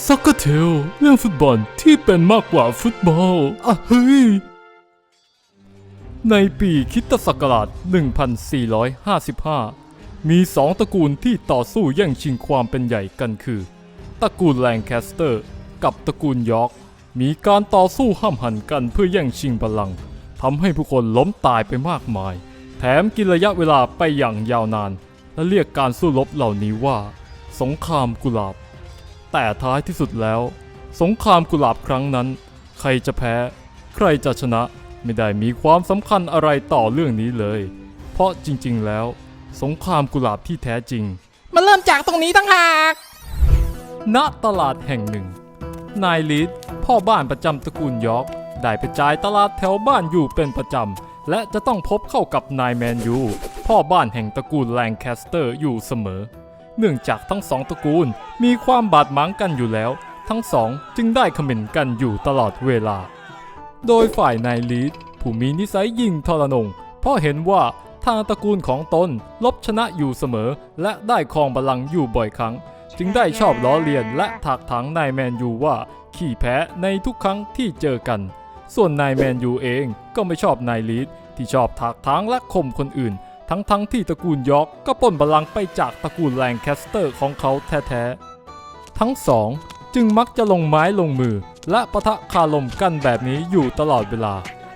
ซ็อกเกอร์เทลเรื่องฟุตบอลที่เป็นมากกว่าฟุตบอลเฮ้ยในปีคริสตศักราช 1455 มีสองตระกูลที่ต่อสู้แย่งชิงความเป็นใหญ่กันคือตระกูลแลงแคสเตอร์กับตระกูลยอร์กมีการต่อสู้ห้ำหั่นกันเพื่อแย่งชิงบัลลังก์ทำให้ผู้คนล้มตายไปมากมายแถมกินระยะเวลาไปอย่างยาวนานและเรียกการสู้รบเหล่านี้ว่าสงครามกุหลาบแต่ท้ายที่สุดแล้วสงครามกุหลาบครั้งนั้นใครจะแพ้ใครจะชนะไม่ได้มีความสำคัญอะไรต่อเรื่องนี้เลยเพราะจริงๆแล้วสงครามกุหลาบที่แท้จริงมันเริ่มจากตรงนี้ตั้งหาก ณตลาดแห่งหนึ่งนายลีดพ่อบ้านประจำตระกูลยอร์กได้ไปจ่ายตลาดแถวบ้านอยู่เป็นประจำและจะต้องพบเข้ากับนายแมนยูพ่อบ้านแห่งตระกูลแลงแคสเตอร์อยู่เสมอเนื่องจากทั้งสองตระกูลมีความบาดหมางกันอยู่แล้วทั้งสองจึงได้เขม่นกันอยู่ตลอดเวลาโดยฝ่ายนายลีดผู้มีนิสัยยิ่งทรนงเพราะเห็นว่าทางตระกูลของตนลบชนะอยู่เสมอและได้ครองบัลลังก์อยู่บ่อยครั้งจึงได้ชอบล้อเลียนและถากถางนายแมนยูว่าขี้แพ้ในทุกครั้งที่เจอกันส่วนนายแมนยูเองก็ไม่ชอบนายลีดที่ชอบถากถางและข่มคนอื่นทั้งที่ตระกูลยอร์กก็ปล้นบัลลังก์ไปจากตระกูลแลงแคสเตอร์ของเขาแท้ๆทั้งสองจึงมักจะลงไม้ลงมือและปะทะคารมกันแบบนี้อยู่ตลอดเวลา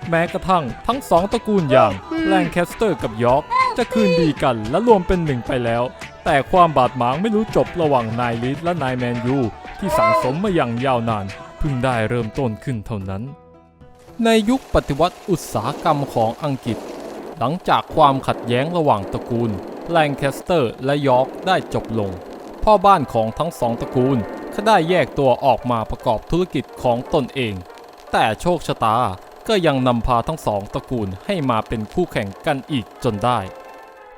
แม้กระทั่งทั้งสองตระกูลอย่างแลงแคสเตอร์กับยอร์กจะคืนดีกันและรวมเป็นหนึ่งไปแล้วแต่ความบาดหมางไม่รู้จบระหว่างนายลีดและนายแมนยูที่สั่งสมมาอย่างยาวนานเพิ่งได้เริ่มต้นขึ้นเท่านั้นในยุคปฏิวัติอุตสาหกรรมของอังกฤษหลังจากความขัดแย้งระหว่างตระกูลแลงแคสเตอร์และยอร์กได้จบลงพ่อบ้านของทั้งสองตระกูลก็ได้แยกตัวออกมาประกอบธุรกิจของตนเองแต่โชคชะตาก็ยังนำพาทั้งสองตระกูลให้มาเป็นคู่แข่งกันอีกจนได้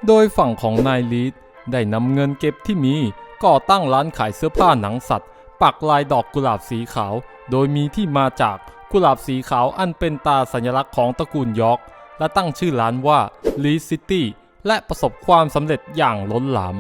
โดยฝั่งของนายลีดได้นำเงินเก็บที่มีก่อตั้งร้านขายเสื้อผ้าหนังสัตว์ปักลายดอกกุหลาบสีขาวโดยมีที่มาจากกุหลาบสีขาวอันเป็นตราสัญลักษณ์ของตระกูลยอร์กและตั้งชื่อร้านว่า Leeds City และประสบความสำเร็จอย่างล้นหลาม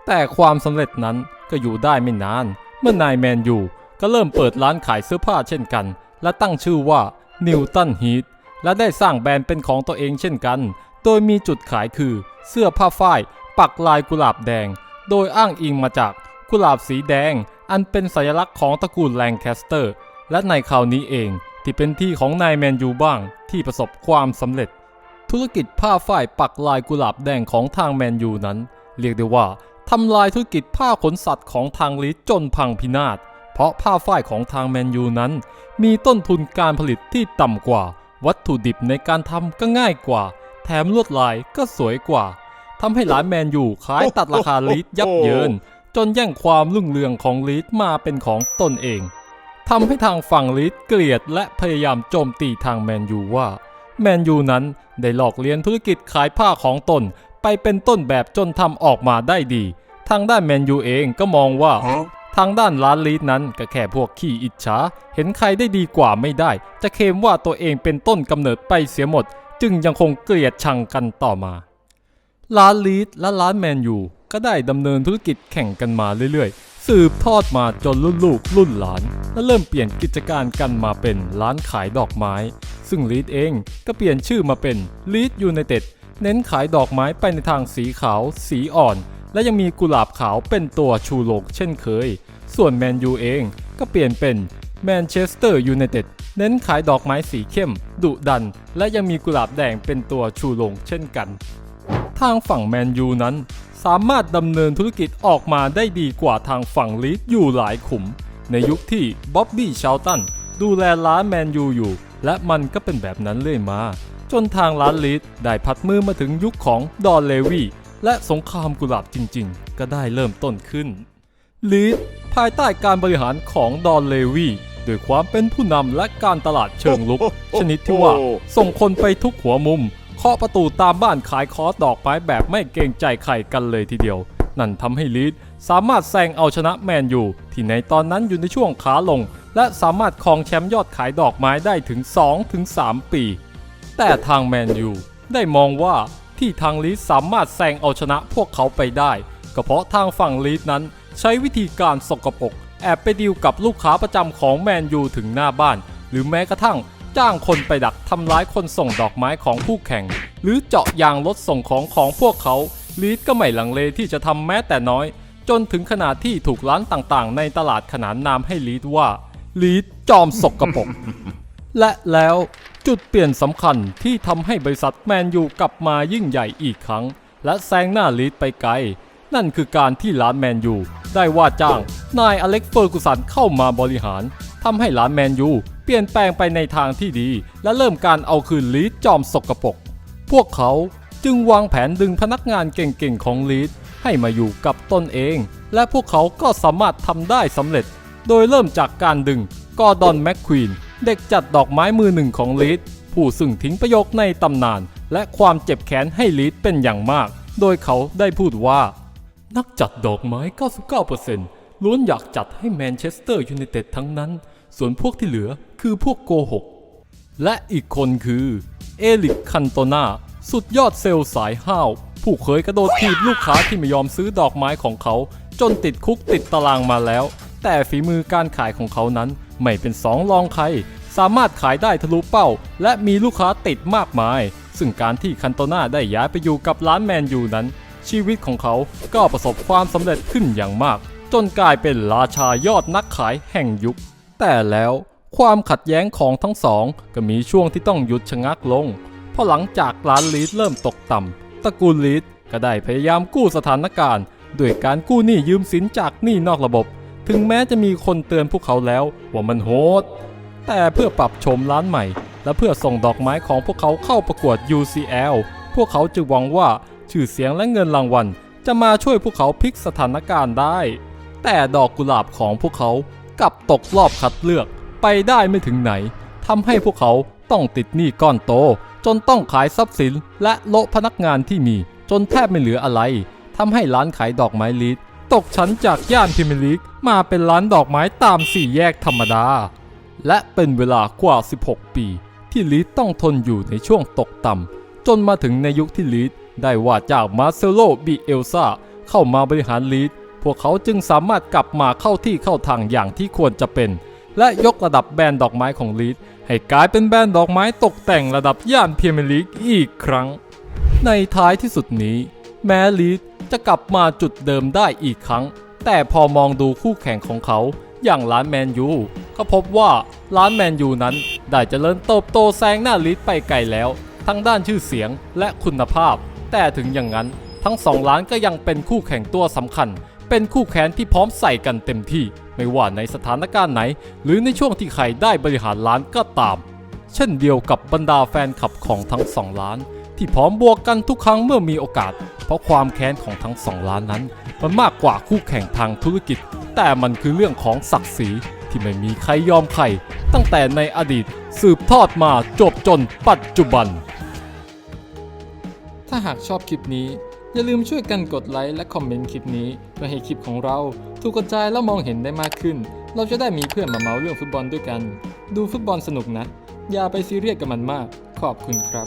แต่ความสำเร็จนั้นก็อยู่ได้ไม่นานเมื่อนายแมนยูก็เริ่มเปิดร้านขายเสื้อผ้าเช่นกันและตั้งชื่อว่านิวตันฮีทและได้สร้างแบรนด์เป็นของตัวเองเช่นกันโดยมีจุดขายคือเสื้อผ้าฝ้ายปักลายกุหลาบแดงโดยอ้างอิงมาจากกุหลาบสีแดงอันเป็นสัญลักษณ์ของตระกูลแลงแคสเตอร์และในคราวนี้เองที่เป็นที่ของนายแมนยูบ้างที่ประสบความสำเร็จธุรกิจผ้าฝ้ายปักลายกุหลาบแดงของทางแมนยูนั้นเรียกได้ว่าทำลายธุรกิจผ้าขนสัตว์ของทางลีดจนพังพินาศเพราะผ้าฝ้ายของทางแมนยูนั้นมีต้นทุนการผลิตที่ต่ำกว่าวัตถุดิบในการทำก็ง่ายกว่าแถมลวดลายก็สวยกว่าทำให้ร้านแมนยูขายตัดราคาลีดยับเยินจนแย่งความรุ่งเรืองของลีดมาเป็นของตนเองทำให้ทางฝั่งลีดเกลียดและพยายามโจมตีทางแมนยูว่าแมนยูนั้นได้หลอกเลียนธุรกิจขายผ้าของตนไปเป็นต้นแบบจนทำออกมาได้ดีทางด้านแมนยูเองก็มองว่าทางด้านร้านลีดนั้นก็แค่พวกขี้อิจฉาเห็นใครได้ดีกว่าไม่ได้จะเคลมว่าตัวเองเป็นต้นกำเนิดไปเสียหมดจึงยังคงเกลียดชังกันต่อมาร้านลีดและร้านแมนยูก็ได้ดำเนินธุรกิจแข่งกันมาเรื่อยๆสืบทอดมาจนรุ่นลูกรุ่นหลานและเริ่มเปลี่ยนกิจการกันมาเป็นร้านขายดอกไม้ซึ่งลีดเองก็เปลี่ยนชื่อมาเป็นลีดยูไนเต็ดเน้นขายดอกไม้ไปในทางสีขาวสีอ่อนและยังมีกุหลาบขาวเป็นตัวชูโรงเช่นเคยส่วนแมนยูเองก็เปลี่ยนเป็นแมนเชสเตอร์ยูไนเต็ดเน้นขายดอกไม้สีเข้มดุดันและยังมีกุหลาบแดงเป็นตัวชูโรงเช่นกันทางฝั่งแมนยูนั้นสามารถดำเนินธุรกิจออกมาได้ดีกว่าทางฝั่งลีดอยู่หลายขุมในยุคที่บ๊อบบี้ชาลตันดูแลร้านแมนยูอยู่และมันก็เป็นแบบนั้นเลยมาจนทางร้านลีดได้พัดมือมาถึงยุคของดอนเลวีและสงครามกุหลาบจริงๆก็ได้เริ่มต้นขึ้นลีดภายใต้การบริหารของดอนเลวีด้วยความเป็นผู้นำและการตลาดเชิงลุกชนิดที่ว่าส่งคนไปทุกหัวมุมเคาะประตูตามบ้านขายคอร์สดอกไม้แบบไม่เกรงใจใครกันเลยทีเดียวนั่นทำให้ลีดสามารถแซงเอาชนะแมนยูที่ในตอนนั้นอยู่ในช่วงขาลงและสามารถครองแชมป์ยอดขายดอกไม้ได้ถึง 2-3 ปีแต่ทางแมนยูได้มองว่าที่ทางลีดสามารถแซงเอาชนะพวกเขาไปได้ก็เพราะทางฝั่งลีดนั้น ใช้วิธีการสกปรกแอบไปดีลกับลูกค้าประจำของแมนยูถึงหน้าบ้านหรือแม้กระทั่งจ้างคนไปดักทำร้ายคนส่งดอกไม้ของคู่แข่งหรือเจาะยางรถส่งของพวกเขาลีดก็ไม่ลังเลที่จะทำแม้แต่น้อยจนถึงขนาดที่ถูกร้านต่างๆในตลาดขนานนามให้ลีดว่าลีดจอมสกปรก และแล้วจุดเปลี่ยนสำคัญที่ทำให้บริษัทแมนยูกลับมายิ่งใหญ่อีกครั้งและแซงหน้าลีดไปไกลนั่นคือการที่ร้านแมนยูได้ว่าจ้างนายอเล็กซ์เฟอร์กูสันเข้ามาบริหารทำให้ร้านแมนยูเปลี่ยนแปลงไปในทางที่ดีและเริ่มการเอาคืนลีดจอมสกปรกพวกเขาจึงวางแผนดึงพนักงานเก่งๆของลีดให้มาอยู่กับตนเองและพวกเขาก็สามารถทำได้สำเร็จโดยเริ่มจากการดึงกอร์ดอนแมคควีนเด็กจัดดอกไม้มือหนึ่งของลีดผู้ซึ่งทิ้งประโยคในตำนานและความเจ็บแค้นให้ลีดเป็นอย่างมากโดยเขาได้พูดว่านักจัดดอกไม้ 99% ล้วนอยากจัดให้แมนเชสเตอร์ยูไนเต็ดทั้งนั้นส่วนพวกที่เหลือคือพวกโกหกและอีกคนคือเอลิกคันโตนาสุดยอดเซลล์สายห้าวผู้เคยกระโดดถีบลูกค้าที่ไม่ยอมซื้อดอกไม้ของเขาจนติดคุกติดตารางมาแล้วแต่ฝีมือการขายของเขานั้นไม่เป็นสองรองใครสามารถขายได้ทะลุเป้าและมีลูกค้าติดมากมายซึ่งการที่คันโตนาได้ย้ายไปอยู่กับร้านแมนยูนั้นชีวิตของเขาก็ประสบความสำเร็จขึ้นอย่างมากจนกลายเป็นราชายอดนักขายแห่งยุคแต่แล้วความขัดแย้งของทั้งสองก็มีช่วงที่ต้องหยุดชะงักลงเพราะหลังจากร้านลีดเริ่มตกต่ำตระกูลลีดก็ได้พยายามกู้สถานการณ์ด้วยการกู้หนี้ยืมสินจากหนี้นอกระบบถึงแม้จะมีคนเตือนพวกเขาแล้วว่ามันโหดแต่เพื่อปรับโฉมร้านใหม่และเพื่อส่งดอกไม้ของพวกเขาเข้าประกวด UCL พวกเขาจึงหวังว่าชื่อเสียงและเงินรางวัลจะมาช่วยพวกเขาพลิกสถานการณ์ได้แต่ดอกกุหลาบของพวกเขากลับตกรอบคัดเลือกไปได้ไม่ถึงไหนทำให้พวกเขาต้องติดหนี้ก้อนโตจนต้องขายทรัพย์สินและโละพนักงานที่มีจนแทบไม่เหลืออะไรทำให้ร้านขายดอกไม้ลีดตกชั้นจากย่านพรีเมียร์ลีกมาเป็นร้านดอกไม้ตามสี่แยกธรรมดาและเป็นเวลากว่า16ปีที่ลีดต้องทนอยู่ในช่วงตกต่ำจนมาถึงในยุคที่ลีดได้ว่าจ้างมาร์เซโล บิเอลซาเข้ามาบริหารลีดพวกเขาจึงสามารถกลับมาเข้าที่เข้าทางอย่างที่ควรจะเป็นและยกระดับแบรนด์ดอกไม้ของลีดให้กลายเป็นแบรนด์ดอกไม้ตกแต่งระดับย่านพรีเมียร์ลีกอีกครั้งในท้ายที่สุดนี้แม้ลีดจะกลับมาจุดเดิมได้อีกครั้งแต่พอมองดูคู่แข่งของเขาอย่างร้านแมนยูก็พบว่าร้านแมนยูนั้นได้เจริญเติบโตแซงหน้าลีดไปไกลแล้วทั้งด้านชื่อเสียงและคุณภาพแต่ถึงอย่างนั้นทั้งสองร้านก็ยังเป็นคู่แข่งตัวสำคัญเป็นคู่แข่งที่พร้อมใส่กันเต็มที่ไม่ว่าในสถานการณ์ไหนหรือในช่วงที่ใครได้บริหารร้านก็ตามเช่นเดียวกับบรรดาแฟนคลับของทั้งสองร้านที่พร้อมบวกกันทุกครั้งเมื่อมีโอกาสเพราะความแค้นของทั้งสองร้านนั้นมันมากกว่าคู่แข่งทางธุรกิจแต่มันคือเรื่องของศักดิ์ศรีที่ไม่มีใครยอมใครตั้งแต่ในอดีตสืบทอดมาจบจนปัจจุบันถ้าหากชอบคลิปนี้อย่าลืมช่วยกันกดไลค์และคอมเมนต์คลิปนี้เพื่อให้คลิปของเราถูกกระจายและมองเห็นได้มากขึ้นเราจะได้มีเพื่อนมาเมาเรื่องฟุตบอลด้วยกันดูฟุตบอลสนุกนะอย่าไปซีเรียสกับมันมากขอบคุณครับ